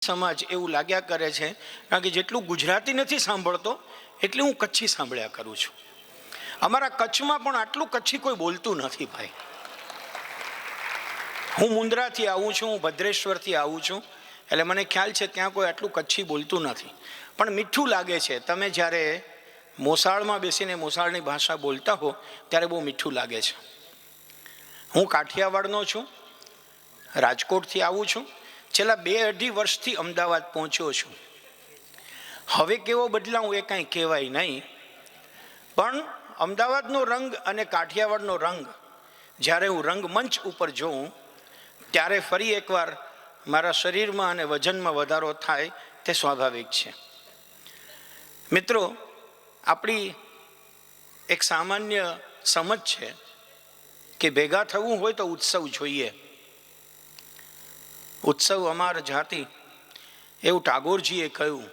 સમાજ એવું લાગ્યા કરે છે કારણ કે જેટલું ગુજરાતી નથી સાંભળતો એટલું હું કચ્છી સાંભળ્યા કરું છું. અમારા કચ્છમાં પણ આટલું કચ્છી કોઈ બોલતું નથી ભાઈ. હું મુન્દ્રાથી આવું છું, હું ભદ્રેશ્વરથી આવું છું, એટલે મને ખ્યાલ છે ત્યાં કોઈ આટલું કચ્છી બોલતું નથી. પણ મીઠું લાગે છે. તમે જ્યારે મોસાળમાં બેસીને મોસાળની ભાષા બોલતા હો ત્યારે બહુ મીઠું લાગે છે. હું કાઠિયાવાડનો છું, રાજકોટથી આવું છું. છેલ્લા 2-2.5 વર્ષથી અમદાવાદ પહોંચ્યો છું. હવે કેવો બદલાવું એ કાંઈ કહેવાય નહીં, પણ અમદાવાદનો રંગ અને કાઠિયાવાડનો રંગ જ્યારે હું રંગમંચ ઉપર જોઉં ત્યારે ફરી એકવાર મારા શરીરમાં અને વજનમાં વધારો થાય તે સ્વાભાવિક છે. મિત્રો, આપણી એક સામાન્ય સમજ છે કે ભેગા થવું હોય તો ઉત્સવ જોઈએ. ઉત્સવ અમાર જાતિ, એવું ટાગોરજીએ કહ્યું,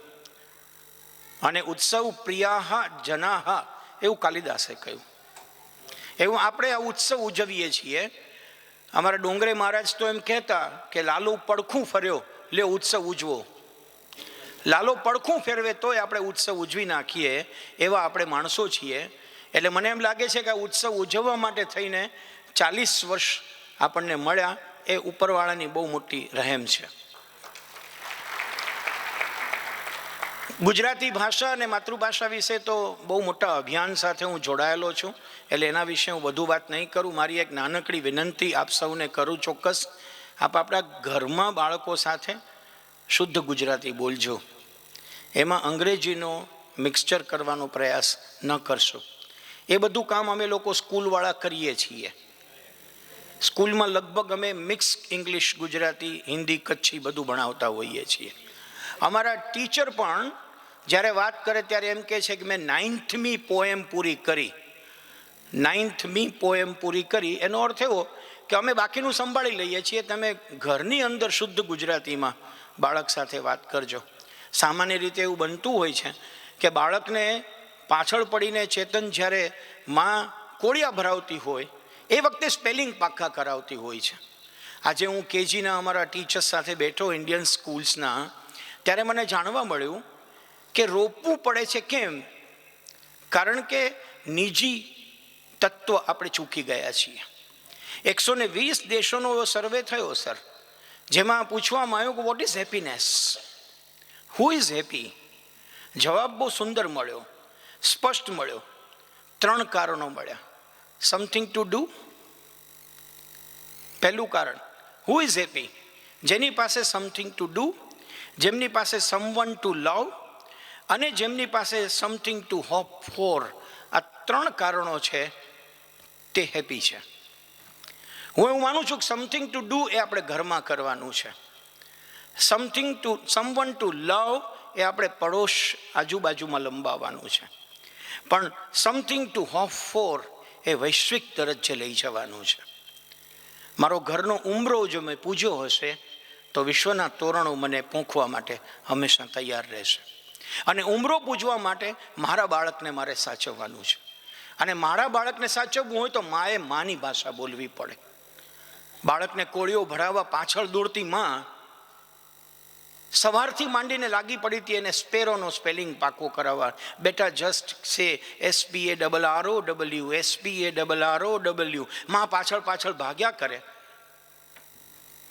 અને ઉત્સવ પ્રિયાહા જનાહા એવું કાલિદાસે કહ્યું. એવું આપણે આ ઉત્સવ ઉજવીએ છીએ. અમારા ડોંગરે મહારાજ તો એમ કહેતા કે લાલો પડખું ફર્યો, લ્યો ઉત્સવ ઉજવો. લાલો પડખું ફેરવે તોય આપણે ઉત્સવ ઉજવી નાખીએ, એવા આપણે માણસો છીએ. એટલે મને એમ લાગે છે કે આ ઉત્સવ ઉજવવા માટે થઈને 40 વર્ષ આપણને મળ્યા, એ ઉપરવાળાની બહુ મોટી રહેમ છે. ગુજરાતી ભાષા અને માતૃભાષા વિશે તો બહુ મોટા અભિયાન સાથે હું જોડાયેલો છું, એટલે એના વિશે હું વધુ વાત નહીં કરું. મારી એક નાનકડી વિનંતી આપ સૌને કરું ચોક્કસ, આપ આપણા ઘરમાં બાળકો સાથે શુદ્ધ ગુજરાતી બોલજો. એમાં અંગ્રેજીનો મિક્સચર કરવાનો પ્રયાસ ન કરશો. એ બધું કામ અમે લોકો સ્કૂલવાળા કરીએ છીએ. સ્કૂલમાં લગભગ અમે મિક્સ ઇંગ્લિશ, ગુજરાતી, હિન્દી, કચ્છી બધું ભણાવતા હોઈએ છીએ. અમારા ટીચર પણ જ્યારે વાત કરે ત્યારે એમ કહે છે કે મેં 9મી પોએમ પૂરી કરી. 9મી પોએમ પૂરી કરી એનો અર્થ એવો કે અમે બાકીનું સંભાળી લઈએ છીએ, તમે ઘરની અંદર શુદ્ધ ગુજરાતીમાં બાળક સાથે વાત કરજો. સામાન્ય રીતે એવું બનતું હોય છે કે બાળકને પાછળ પડીને ચેતન જ્યારે માં કોળિયા ભરાવતી હોય એ વખતે સ્પેલિંગ પાક્કા કરાવતી હોય છે. આજે હું કેજીના અમારા ટીચર્સ સાથે બેઠો ઇન્ડિયન સ્કૂલ્સના, ત્યારે મને જાણવા મળ્યું કે રોપવું પડે છે. કેમ? કારણ કે નિજી તત્વ આપણે ચૂકી ગયા છીએ. 120 દેશોનો સર્વે થયો સર, જેમાં પૂછવામાં આવ્યું કે what is happiness, who is happy? જવાબ બહુ સુંદર મળ્યો, સ્પષ્ટ મળ્યો. 3 કારણો મળ્યા. સમથિંગ ટુ ડુ, પહેલું કારણ હુ ઇઝ હેપી, જેની પાસે સમથિંગ ટુ ડુ, જેમની પાસે સમવન ટુ લવ, અને જેમની પાસે સમથિંગ ટુ હોપ ફોર. આ 3 કારણો છે તે હેપી છે. હું એવું માનું છું કે સમથિંગ ટુ ડુ એ આપણે ઘરમાં કરવાનું છે. સમવન ટુ લવ એ આપણે પડોશ આજુબાજુમાં લંબાવવાનું છે. પણ સમથિંગ ટુ હોપ ફોર એ વૈશ્વિક દરજ્જે લઈ જવાનું છે. મારો ઘરનો ઉંબરો જો મેં પૂજ્યો હશે તો વિશ્વના તોરણો મને પૂંખવા માટે હંમેશા તૈયાર રહેશે. અને ઉંબરો પૂજવા માટે મારા બાળકને મારે સાચવવાનું છે. અને મારા બાળકને સાચવવું હોય તો માએ માની ભાષા બોલવી પડે. બાળકને કોળીઓ ભરાવવા પાછળ દોડતી માં સવારથી માંડીને લાગી પડી હતી એને સ્પેરોનો સ્પેલિંગ પાકો કરાવવા. બેટા જસ્ટ સે SPARROW, SPARROW. માં પાછળ પાછળ ભાગ્યા કરે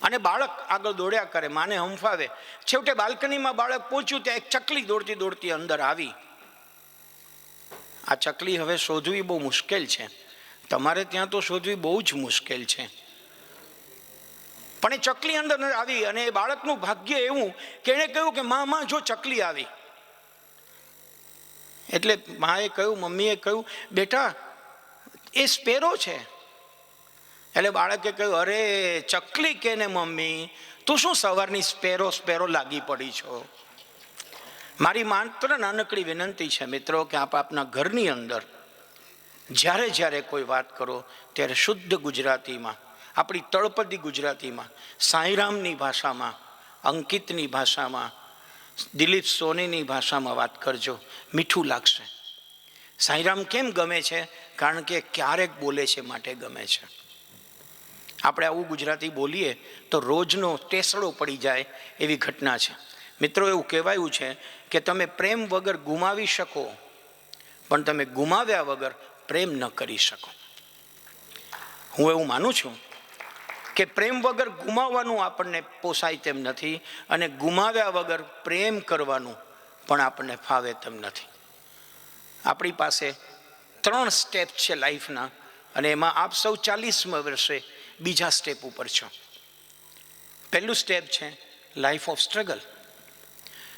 અને બાળક આગળ દોડ્યા કરે, માને હંફાવે. છેવટે બાલ્કનીમાં બાળક પહોંચ્યું ત્યાં એક ચકલી દોડતી દોડતી અંદર આવી. આ ચકલી હવે શોધવી બહુ મુશ્કેલ છે, તમારે ત્યાં તો શોધવી બહુ જ મુશ્કેલ છે. પણ એ ચકલી અંદર આવી અને એ બાળકનું ભાગ્ય એવું કે એણે કહ્યું કે માં જો ચકલી આવી. એટલે માએ કહ્યું, મમ્મીએ કહ્યું, બેટા એ સ્પેરો છે. એટલે બાળકે કહ્યું, અરે ચકલી કે ને મમ્મી, તું શું સવારની સ્પેરો લાગી પડી છો? મારી માત્ર નાનકડી વિનંતી છે મિત્રો કે આપ આપના ઘરની અંદર જ્યારે જ્યારે કોઈ વાત કરો ત્યારે શુદ્ધ ગુજરાતીમાં, આપણી તળપદી ગુજરાતીમાં, સાંઈરામની ભાષામાં, અંકિતની ભાષામાં, દિલીપ સોનીની ભાષામાં વાત કરજો. મીઠું લાગશે. સાંઈરામ કેમ ગમે છે? કારણ કે ક્યારેક બોલે છે માટે ગમે છે. આપણે આવું ગુજરાતી બોલીએ તો રોજનો ટેસડો પડી જાય એવી ઘટના છે. મિત્રો, એવું કહેવાયું છે કે તમે પ્રેમ વગર ગુમાવી શકો, પણ તમે ગુમાવ્યા વગર પ્રેમ ન કરી શકો. હું એવું માનું છું કે પ્રેમ વગર ગુમાવવાનું આપણને પોસાય તેમ નથી, અને ગુમાવ્યા વગર પ્રેમ કરવાનું પણ આપણને ફાવે તેમ નથી. આપણી પાસે 3 સ્ટેપ છે લાઈફના, અને એમાં આપ સૌ 40મા વર્ષે બીજા સ્ટેપ ઉપર છો. પહેલું સ્ટેપ છે લાઈફ ઓફ સ્ટ્રગલ,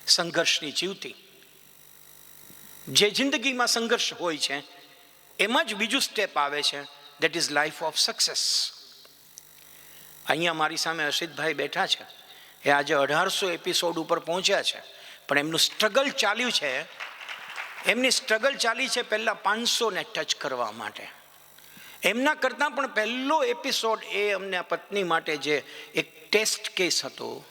સંઘર્ષની જીવતી. જે જિંદગીમાં સંઘર્ષ હોય છે એમાં જ બીજું સ્ટેપ આવે છે, that is life of success. અહીંયા મારી સામે અસિતભાઈ બેઠા છે, એ આજે 1800 એપિસોડ ઉપર પહોંચ્યા છે, પણ એમનું સ્ટ્રગલ ચાલ્યું છે. એમની સ્ટ્રગલ ચાલી છે પહેલાં 500ને ટચ કરવા માટે. એમના કરતાં પણ પહેલો એપિસોડ એ અમને પત્ની માટે જે એક ટેસ્ટ કેસ હતો.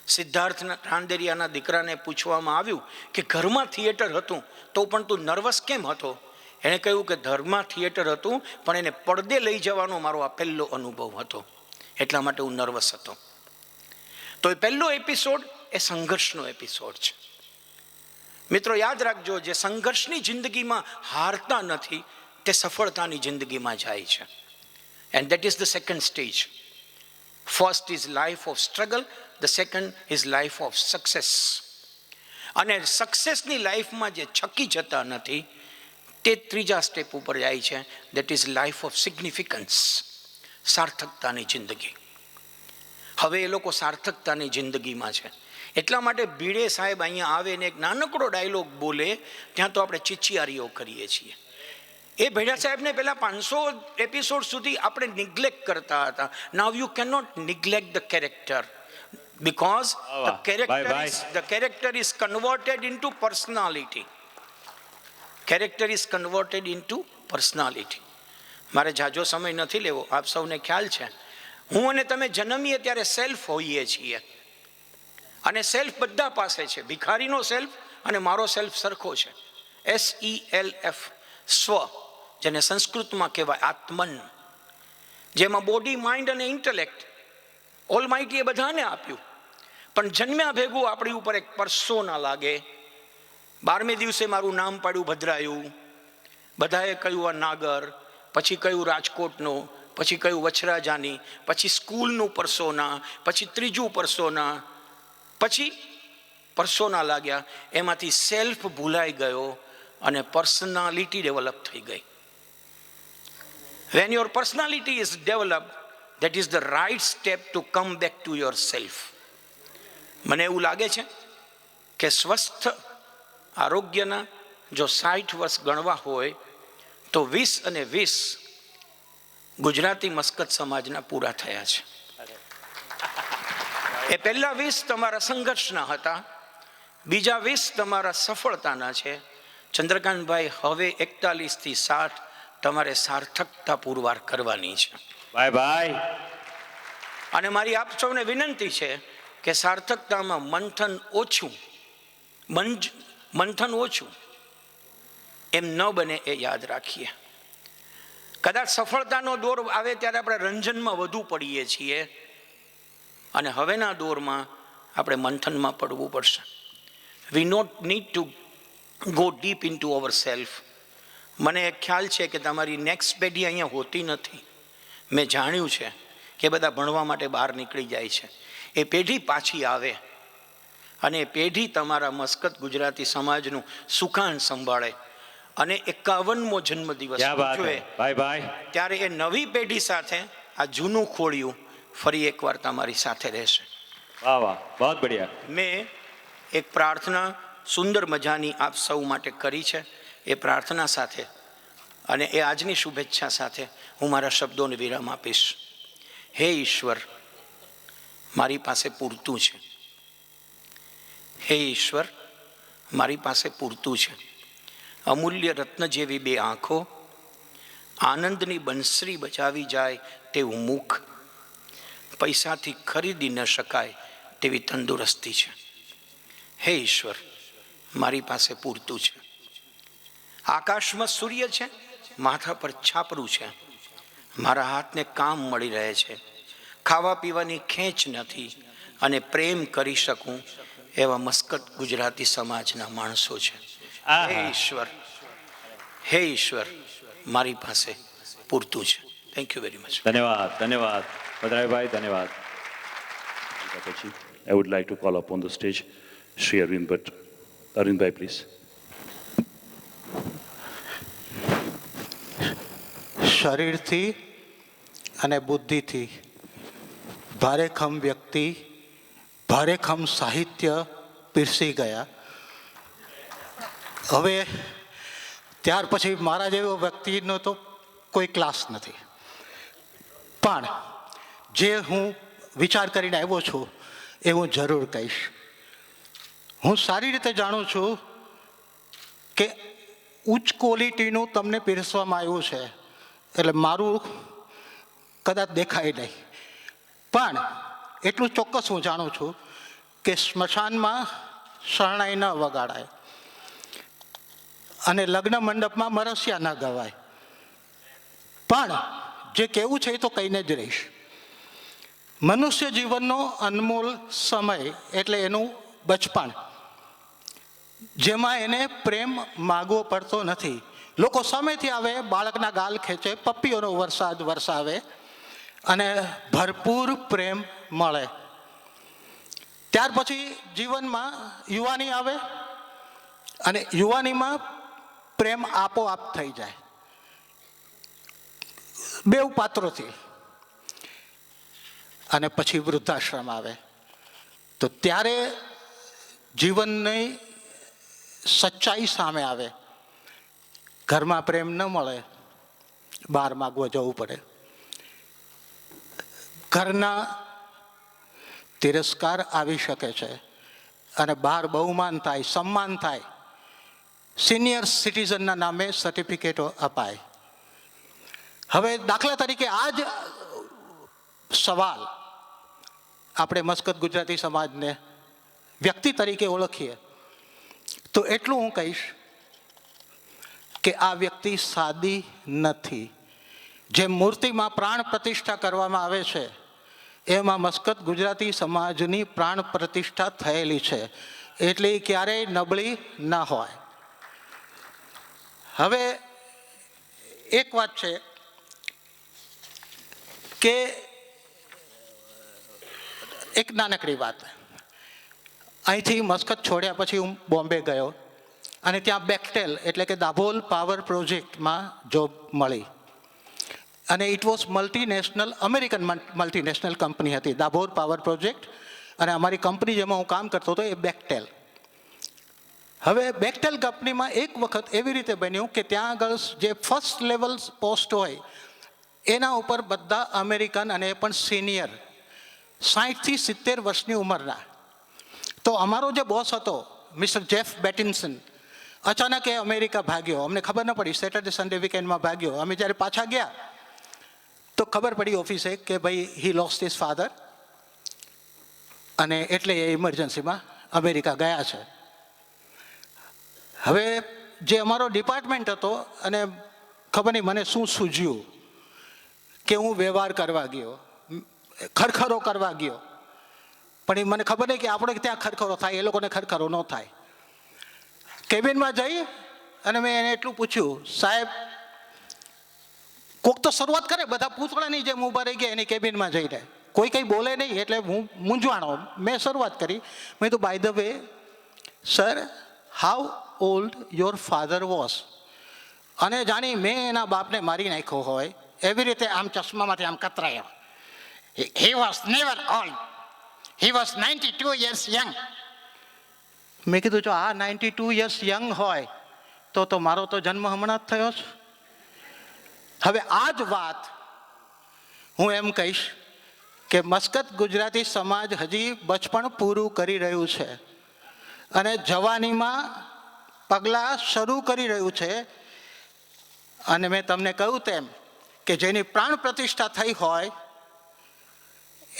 સિદ્ધાર્થ રાંદેરિયાના દીકરાને પૂછવામાં આવ્યું કે ઘરમાં થિયેટર હતું તો પણ તું નર્વસ કેમ હતો? એણે કહ્યું કે ઘરમાં થિયેટર હતું પણ એને પડદે લઈ જવાનો મારો આ પહેલો અનુભવ હતો, એટલા માટે હું નર્વસ હતો. તો એ પહેલો એપિસોડ એ સંઘર્ષનો એપિસોડ છે. મિત્રો, યાદ રાખજો, જે સંઘર્ષની જિંદગીમાં હારતા નથી તે સફળતાની જિંદગીમાં જાય છે. And that is the second stage. First is life of struggle, the second is life of success. અને સક્સેસની લાઈફમાં જે છકી જતા નથી તે ત્રીજા સ્ટેપ ઉપર જાય છે, that is life of significance, સાર્થકતાની જિંદગી. હવે એ લોકો સાર્થકતાની જિંદગીમાં છે. એટલા માટે ભીડે સાહેબ અહીંયા આવે ને એક નાનકડો ડાયલોગ બોલે ત્યાં તો આપણે ચીચિયારીઓ કરીએ છીએ. એ ભેડા સાહેબને પહેલા 500 એપિસોડ સુધી આપણે નિગ્લેક્ટ કરતા હતા. Now you can not neglect the character, because the character is converted into personality. Character is converted into personality. મારે જાજો સમય નથી લેવો, આપ સૌને ખ્યાલ છે હું અને તમે જન્મીએ ત્યારે સેલ્ફ હોઈએ છીએ, અને સેલ્ફ બધા પાસે છે. ભિખારીનો સેલ્ફ અને મારો સેલ્ફ સરખો છે. SELF, સ્વ, જેને સંસ્કૃતમાં કહેવાય આત્મન, જેમાં બોડી, માઇન્ડ અને ઇન્ટેલેક્ટ ઓલમાઇટીએ બધાને આપ્યું, પણ જન્મ્યા ભેગું આપણી ઉપર એક પરસોના લાગે. 12મે દિવસે મારું નામ પાડ્યું ભદ્રાયું, બધાએ કહ્યું આ નાગર, પછી કહ્યું રાજકોટનો, પછી કહ્યું વછરાજાની, પછી સ્કૂલનું પરસોના, પછી ત્રીજું પરસોના, પછી પરસોના લાગ્યા. એમાંથી સેલ્ફ ભૂલાઈ ગયો અને પર્સનાલિટી ડેવલપ થઈ ગઈ. When your personality is developed, that is the right step to come back to yourself. મને એવું લાગે છે કે સ્વસ્થ આરોગ્યના જો 60 વર્ષ ગણવા હોય તો 20 અને 20 ગુજરાતી મસ્કત સમાજના પૂરા થયા છે. એ પહેલા 20 તમારા સંઘર્ષના હતા, બીજા 20 તમારા સફળતાના છે. ચંદ્રકાંતભાઈ, હવે 41 થી 60 તમારે સાર્થકતા પુરવાર કરવાની છે. Bye bye. અને મારી આપ સૌને વિનંતી છે કે સાર્થકતામાં મંથન ઓછું એમ ન બને એ યાદ રાખીએ. કદાચ સફળતાનો દોર આવે ત્યારે આપણે રંજનમાં વધુ પડીએ છીએ, અને હવેના દોરમાં આપણે મંથનમાં પડવું પડશે. We not need to go deep into our self. મને એક ખ્યાલ છે કે તમારી નેક્સ્ટ પેઢી અહીંયા હોતી નથી. મેં જાણ્યું છે કે બધા ભણવા માટે બહાર નીકળી જાય છે. એ પેઢી પાછી આવે અને એ પેઢી તમારા મસ્કત ગુજરાતી સમાજનું સુકાન સંભાળે અને 51મો જન્મદિવસ ઉજવે ત્યારે એ નવી પેઢી સાથે આ જૂનું ખોળિયું ફરી એકવાર તમારી સાથે રહેશે. વાહ વાહ, બહુ બઢિયા. મેં એક પ્રાર્થના સુંદર મજાની આપ સૌ માટે કરી છે. એ પ્રાર્થના સાથે અને એ આજની શુભેચ્છા સાથે હું મારા શબ્દોને વિરામ આપીશ. હે ઈશ્વર, મારી પાસે પૂરતું છે. હે ઈશ્વર, મારી પાસે પૂરતું છે. અમૂલ્ય રત્ન જેવી 2 આંખો, આનંદની બંસરી બજાવી જાય તેવું મુખ, પૈસાથી ખરીદી ન શકાય તેવી તંદુરસ્તી છે. હે ઈશ્વર, મારી પાસે પૂરતું છે. આકાશમાં સૂર્ય છે, માથા પર છાપરું છે, મારા હાથને કામ મળી રહે છે, ખાવા પીવાની ખેંચ નથી અને પ્રેમ કરી શકું એવા મસ્કત ગુજરાતી સમાજના માણસો છે. હે ઈશ્વર, મારી પાસે પૂરતું છે. Thank you very much. ધન્યવાદ, ધન્યવાદ પધરાવીભાઈ, ધન્યવાદ. પછી I would like to call upon the stage Shri Arvind Bhatt. Arvind bhai, please. શરીરથી અને બુદ્ધિથી ભારેખમ વ્યક્તિ, ભારેખમ સાહિત્ય પીરસી ગયા. હવે ત્યાર પછી મારા જેવો વ્યક્તિનો તો કોઈ ક્લાસ નથી, પણ જે હું વિચાર કરીને આવ્યો છું એ હું જરૂર કહીશ. હું સારી રીતે જાણું છું કે ઉચ્ચ ક્વોલિટીનું તમને પીરસવામાં આવ્યું છે, એટલે મારું કદાચ દેખાય નહીં, પણ એટલું ચોક્કસ હું જાણું છું કે સ્મશાનમાં શરણાઈ ન વગાડાય અને લગ્ન મંડપમાં મરસિયા ન ગવાય. પણ જે કહેવું છે એ તો કહીને જ રહીશ. મનુષ્ય જીવનનો અનમોલ સમય એટલે એનું બચપણ, જેમાં એને પ્રેમ માગવો પડતો નથી. લોકો સામેથી આવે, બાળકના ગાલ ખેંચે, પપ્પીઓનો વરસાદ વરસાવે અને ભરપૂર પ્રેમ મળે. ત્યાર પછી જીવનમાં યુવાની આવે અને યુવાનીમાં પ્રેમ આપોઆપ થઈ જાય બેઉ પાત્રોથી. અને પછી વૃદ્ધાશ્રમ આવે તો ત્યારે જીવનની સચ્ચાઈ સામે આવે. ઘરમાં પ્રેમ ન મળે, બહાર માગવા જવું પડે. ઘરના તિરસ્કાર આવી શકે છે અને બહાર બહુમાન થાય, સન્માન થાય. સિનિયર સિટીઝનના નામે સર્ટિફિકેટો અપાય. હવે દાખલા તરીકે આ જ સવાલ આપણે મસ્કત ગુજરાતી સમાજને વ્યક્તિ તરીકે ઓળખીએ તો એટલું હું કહીશ કે આ વ્યક્તિ સાદી નથી. જે મૂર્તિમાં પ્રાણ પ્રતિષ્ઠા કરવામાં આવે છે એમાં મસ્કત ગુજરાતી સમાજની પ્રાણ પ્રતિષ્ઠા થયેલી છે, એટલે ક્યારેય નબળી ન હોય. હવે એક વાત છે કે એક નાનકડી વાત, અહીંથી મસ્કત છોડ્યા પછી હું બોમ્બે ગયો અને ત્યાં બેક્ટેલ એટલે કે દાભોલ પાવર પ્રોજેક્ટમાં જોબ મળી. અને it was multinational, American multinational company હતી દાભોલ પાવર પ્રોજેક્ટ, અને અમારી કંપની જેમાં હું કામ કરતો હતો એ બેક્ટેલ. હવે બેક્ટેલ કંપનીમાં એક વખત એવી રીતે બન્યું કે ત્યાં આગળ જે ફર્સ્ટ લેવલ પોસ્ટ હોય એના ઉપર બધા અમેરિકન અને એ પણ સિનિયર 60 થી 70 વર્ષની ઉંમરના. તો અમારો જે બોસ હતો મિસ્ટર જેફ બેટિન્સન, અચાનક એ અમેરિકા ભાગ્યો. અમને ખબર ન પડી, સેટરડે સન્ડે વીકેન્ડમાં ભાગ્યો. અમે જ્યારે પાછા ગયા તો ખબર પડી ઓફિસે કે ભાઈ હી લોસ્ટ હિઝ ફાધર, અને એટલે એ ઇમરજન્સીમાં અમેરિકા ગયા છે. હવે જે અમારો ડિપાર્ટમેન્ટ હતો, અને ખબર નહીં મને શું સૂઝ્યું કે હું વ્યવહાર કરવા ગયો, ખરખરો કરવા ગયો, પણ એ મને ખબર નહીં કે આપણે ત્યાં ખરખરો થાય, એ લોકોને ખરખરો ન થાય. કેબિનમાં જઈ અને મેં એને એટલું પૂછ્યું, સાહેબ કોક તો શરૂઆત કરે, બધા પૂતળાની જેમ ઊભા રહી ગયા એની કેબિનમાં જઈને, કોઈ કંઈ બોલે નહીં. એટલે હું મૂંઝવાણો, મેં શરૂઆત કરી, મેં તો by the way sir how old your father was. અને જાણી મેં એના બાપને મારી નાખ્યો હોય એવી રીતે આમ ચશ્મામાંથી આમ કતરાયો. He was never old. He was 92 years young. મેં કીધું જો આ 92 years young હોય તો મારો તો જન્મ હમણાં જ થયો છે. હવે આ જ વાત હું એમ કહીશ કે મસ્કત ગુજરાતી સમાજ હજી બચપણ પૂરું કરી રહ્યું છે અને જવાનીમાં પગલાં શરૂ કરી રહ્યું છે. અને મેં તમને કહ્યું તેમ કે જેની પ્રાણ પ્રતિષ્ઠા થઈ હોય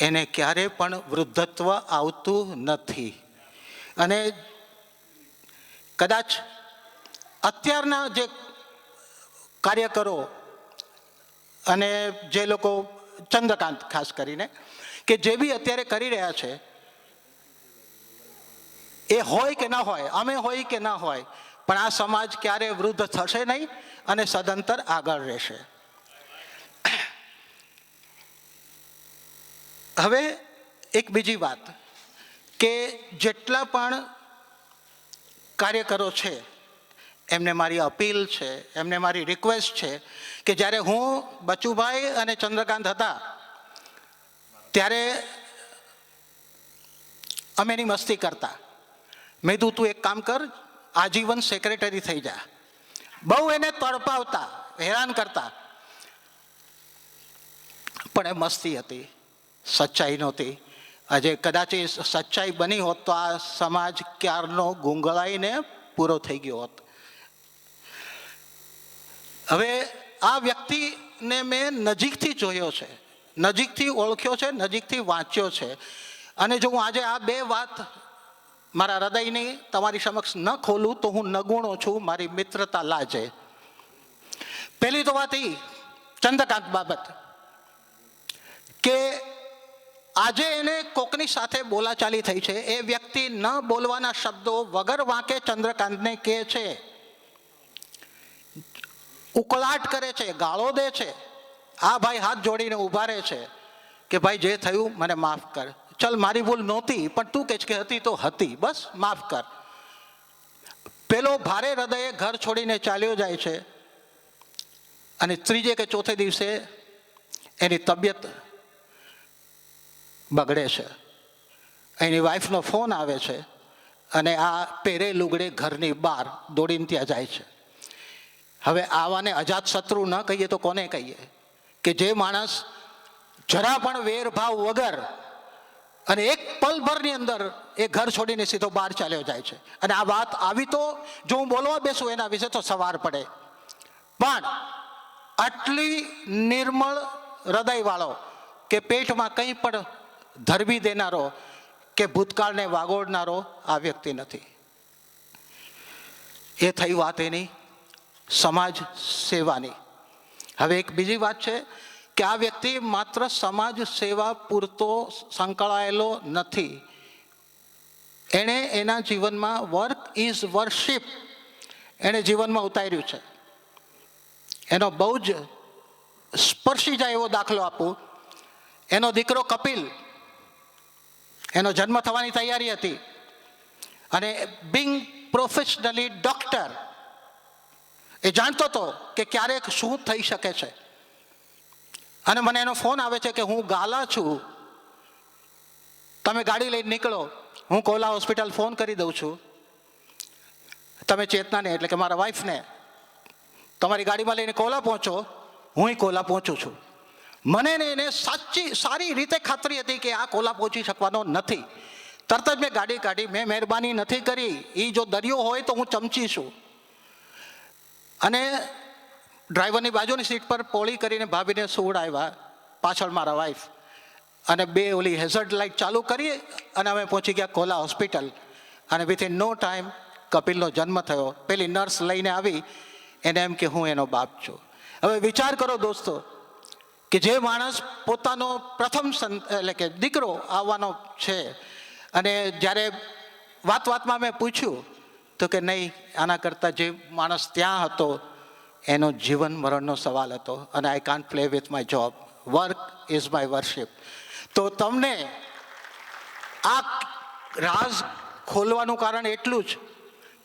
એને ક્યારે પણ વૃદ્ધત્વ આવતું નથી. અને કદાચ અત્યારના જે કાર્યકરો અને જે લોકો ચંદ્રકાંત ખાસ કરીને કે જે બી અત્યારે કરી રહ્યા છે એ હોય કે ના હોય, અમે હોય કે ના હોય, પણ આ સમાજ ક્યારે વૃદ્ધ થશે નહીં અને સદંતર આગળ રહેશે. હવે એક બીજી વાત કે જેટલા પણ કાર્યકરો છે એમને મારી અપીલ છે, એમને મારી રિક્વેસ્ટ છે કે જ્યારે હું બચુભાઈ અને ચંદ્રકાંત હતા ત્યારે અમે એની મસ્તી કરતા. મેં કીધું તું એક કામ કર, આજીવન સેક્રેટરી થઈ જા. બહુ એને તડપાવતા, હેરાન કરતા, પણ એ મસ્તી હતી, સચ્ચાઈ નહોતી. આજે કદાચ એ સચ્ચાઈ બની હોત તો આ સમાજ ક્યારનો ગુંગળાઈને પૂરો થઈ ગયો હોત. હવે આ વ્યક્તિને મેં નજીકથી જોયો છે, નજીકથી ઓળખ્યો છે, નજીકથી વાંચ્યો છે. અને જો હું આજે આ બે વાત મારા હૃદયની તમારી સમક્ષ ન ખોલું તો હું નગુણો છું મારી મિત્રતા લાજે. પહેલી તો વાત એ ચંદ્રકાંત બાબત કે આજે એને કોકની સાથે બોલાચાલી થઈ છે. એ વ્યક્તિ ન બોલવાના શબ્દો વગર વાંકે ચંદ્રકાંતને કહે છે, ઉકળાટ કરે છે, ગાળો દે છે. આ ભાઈ હાથ જોડીને ઊભા રહે છે કે ભાઈ જે થયું મને માફ કર. ચલ મારી ભૂલ નહોતી પણ તું કહે કે હતી તો હતી, બસ માફ કર. પેલો ભારે હૃદયે ઘર છોડીને ચાલ્યો જાય છે અને ત્રીજે કે ચોથે દિવસે એની તબિયત બગડે છે. એની વાઈફનો ફોન આવે છે અને આ પહેરે લુગડે ઘરની બહાર દોડીને ત્યાં જાય છે. હવે આવાને અજાત શત્રુ ન કહીએ તો કોને કહીએ કે જે માણસ જરા પણ વેરભાવ વગર અને એક પલભરની અંદર એ ઘર છોડીને સીધો બહાર ચાલ્યો જાય છે. અને આ વાત આવી તો જો હું બોલવા બેસું એના વિશે તો સવાર પડે, પણ આટલી નિર્મળ હૃદયવાળો કે પેટમાં કંઈ પણ ધરબી દેનારો કે ભૂતકાળને વાગોળનારો આ વ્યક્તિ નથી. એ થઈ વાત એની સમાજ સેવાની. હવે એક બીજી વાત છે કે આ વ્યક્તિ માત્ર સમાજ સેવા પૂરતો સંકળાયેલો નથી. એણે એના જીવનમાં વર્ક ઇઝ વર્શિપ એણે જીવનમાં ઉતાર્યું છે. એનો બહુ જ સ્પર્શી જાય એવો દાખલો આપું. એનો દીકરો કપિલ, એનો જન્મ થવાની તૈયારી હતી અને બિંગ પ્રોફેશનલી ડોક્ટર, એ જાણતો હતો કે ક્યારેક શું થઈ શકે છે. અને મને એનો ફોન આવે છે કે હું ગાલા છું, તમે ગાડી લઈને નીકળો, હું કોલા હોસ્પિટલ ફોન કરી દઉં છું, તમે ચેતનાને એટલે કે મારા વાઈફને તમારી ગાડીમાં લઈને કોલા પહોંચો, હું કોલા પહોંચું છું. મને ને એને સારી રીતે ખાતરી હતી કે આ કોલા પહોંચી શકવાનો નથી. તરત જ મેં ગાડી કાઢી, મેં મહેરબાની નથી કરી. એ જો દરિયો હોય તો હું ચમચી છું. અને ડ્રાઈવરની બાજુની સીટ પર પોળી કરીને ભાભીને સુવડાવ્યા, પાછળ મારા વાઈફ, અને બે ઓલી હેઝર્ડ લાઇટ ચાલુ કરી અને અમે પહોંચી ગયા કોલા હોસ્પિટલ. અને વિથિન નો ટાઈમ કપિલનો જન્મ થયો. પેલી નર્સ લઈને આવી, એને એમ કે હું એનો બાપ છું. હવે વિચાર કરો દોસ્તો કે જે માણસ પોતાનો પ્રથમ એટલે કે દીકરો આવવાનો છે, અને જ્યારે વાતમાં મેં પૂછ્યું તો કે નહીં, આના કરતાં જે માણસ ત્યાં હતો એનો જીવન મરણનો સવાલ હતો. અને I can't play with my job, work is my worship. તો તમને આ રાઝ ખોલવાનું કારણ એટલું જ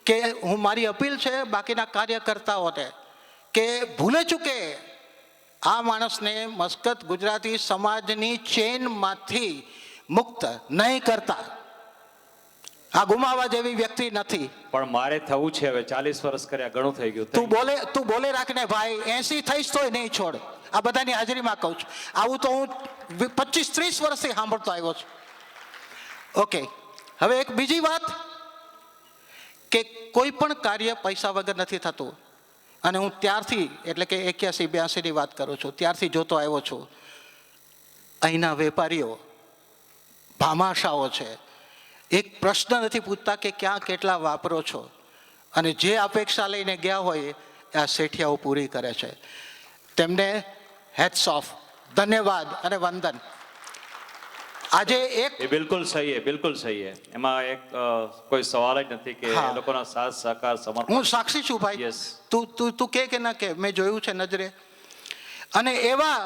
કે હું મારી અપીલ છે બાકીના કાર્યકર્તાઓને કે ભૂલે ચૂકે આ માણસને મસ્કત ગુજરાતી સમાજની ચેનમાંથી મુક્ત નહીં કરતા. આ ગુમાવવા જેવી વ્યક્તિ નથી. પણ મારે થવું છે હવે, 40 વર્ષ કર્યા, ઘણું થઈ ગયું. તું બોલે રાખને ભાઈ, 80 થઈશ તોય નહીં છોડ. આ બધાની હાજરીમાં કહું છું. આવું તો હું 25-30 વર્ષથી સાંભળતો આવ્યો છું. ઓકે, હવે એક બીજી વાત કે કોઈ પણ કાર્ય પૈસા વગર નથી થતું. અને હું ત્યારથી એટલે કે 81-82ની વાત કરું છું, ત્યારથી જોતો આવ્યો છું. અહીંના વેપારીઓ ભામાશાઓ છે, એક પ્રશ્ન નથી પૂછતા કે ક્યાં કેટલા વાપરો છો, અને જે અપેક્ષા લઈને ગયા હોય આ શેઠિયાઓ પૂરી કરે છે. તેમને હેટ્સ ઓફ, ધન્યવાદ અને વંદન. આજે એક એ બિલકુલ સહી છે, બિલકુલ સહી છે. એમાં એક કોઈ સવાલ જ નથી કે હા. એ લોકોના સાથ સહકાર સમર્પણ. હું સાક્ષી છું ભાઈ. Yes. તું કે ના કે મેં જોયું છે નજરે. અને એવા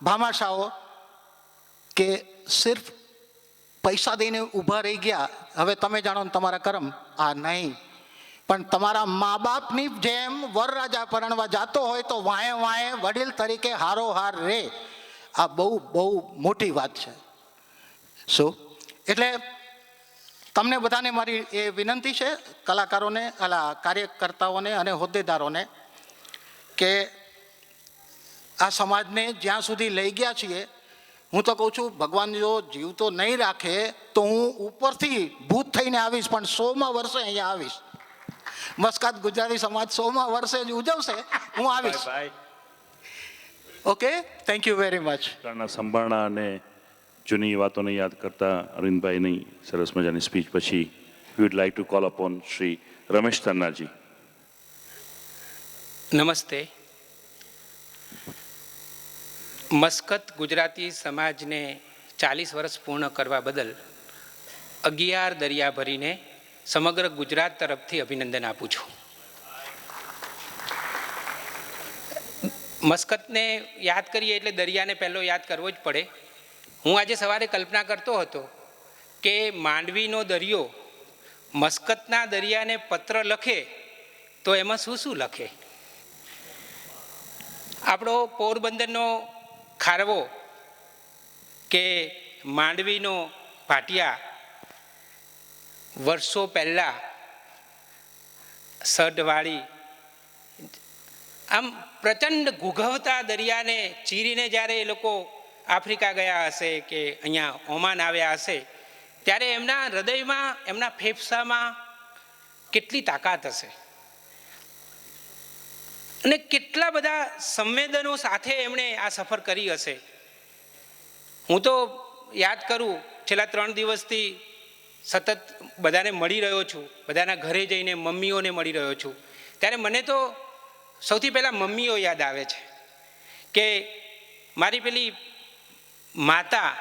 ભામાશાઓ કે સિર્ફ પૈસા દઈને ઊભા રહી ગયા, હવે તમે જાણો ને તમારા કર્મ, આ નહીં. પણ તમારા મા બાપની જેમ વરરાજા પરણવા જાતો હોય તો વાંહે વાંહે વડીલ તરીકે હારોહાર રે. આ બહુ બહુ મોટી વાત છે. શું એટલે તમને બધાને મારી એ વિનંતી છે, કલાકારોને, કાર્યકર્તાઓને અને હોદ્દેદારોને, કે આ સમાજને જ્યાં સુધી લઈ ગયા છીએ, હું તો કહું છું ભગવાન જો જીવતો નહીં રાખે તો હું ઉપરથી ભૂત થઈને આવીશ, પણ 100મા વર્ષે અહીંયા આવીશ. મસ્કાત ગુજરાતી સમાજ 100મા વર્ષે જ ઉજવશે, હું આવીશ. ભાઈ okay, thank you very much. ભૂતકાળના સંભાળના અને જૂની વાતોને યાદ કરતા અરવિંદભાઈની સરસ મજાની સ્પીચ પછી we would like to call upon Shri Ramesh Tannaji. નમસ્તે. મસ્કત ગુજરાતી સમાજને 40 વર્ષ પૂર્ણ કરવા બદલ 11 દરિયા ભરીને સમગ્ર ગુજરાત તરફથી અભિનંદન આપું છું. મસ્કતને યાદ કરીએ એટલે દરિયાને પહેલો યાદ કરવો જ પડે. હું આજે સવારે કલ્પના કરતો હતો કે માંડવીનો દરિયો મસ્કતના દરિયાને પત્ર લખે તો એમાં શું શું લખે. આપણો પોરબંદરનો ખારવો કે માંડવીનો ભાટિયા વર્ષો પહેલાં સઢવાળી આમ પ્રચંડ ઘૂઘવતા દરિયાને ચીરીને જ્યારે એ લોકો આફ્રિકા ગયા હશે કે અહીંયા ઓમાન આવ્યા હશે, ત્યારે એમના હૃદયમાં, એમના ફેફસામાં કેટલી તાકાત હશે અને કેટલા બધા સંવેદનો સાથે એમણે આ સફર કરી હશે. હું તો યાદ કરું, છેલ્લા 3 દિવસથી સતત બધાને મળી રહ્યો છું, બધાના ઘરે જઈને મમ્મીઓને મળી રહ્યો છું, ત્યારે મને તો સૌથી પહેલાં મમ્મીઓ યાદ આવે છે કે મારી પેલી માતા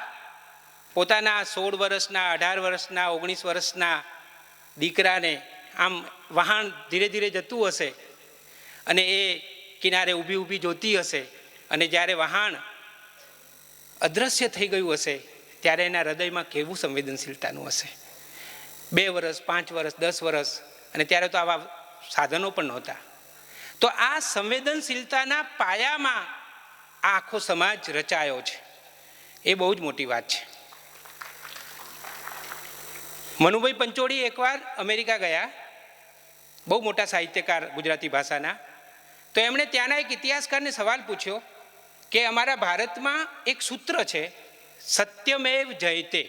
પોતાના 16 વર્ષના, 18 વર્ષના, 19 વર્ષના દીકરાને આમ વહાણ ધીરે ધીરે જતું હશે અને એ કિનારે ઊભી ઊભી જોતી હશે, અને જ્યારે વહાણ અદૃશ્ય થઈ ગયું હશે ત્યારે એના હૃદયમાં કેવું સંવેદનશીલતાનું હશે. 2 વર્ષ, 5 વર્ષ, 10 વર્ષ, અને ત્યારે તો આવા સાધનો પણ નહોતા. તો આ સંવેદનશીલતાના પાયામાં આ આખો સમાજ રચાયો છે. એ બહુ જ મોટી વાત છે. મનુભાઈ પંચોળી એકવાર અમેરિકા ગયા, બહુ મોટા સાહિત્યકાર ગુજરાતી ભાષાના. તો એમણે ત્યાંના એક ઇતિહાસકારને સવાલ પૂછ્યો કે અમારા ભારતમાં એક સૂત્ર છે, સત્યમેવ જયતે.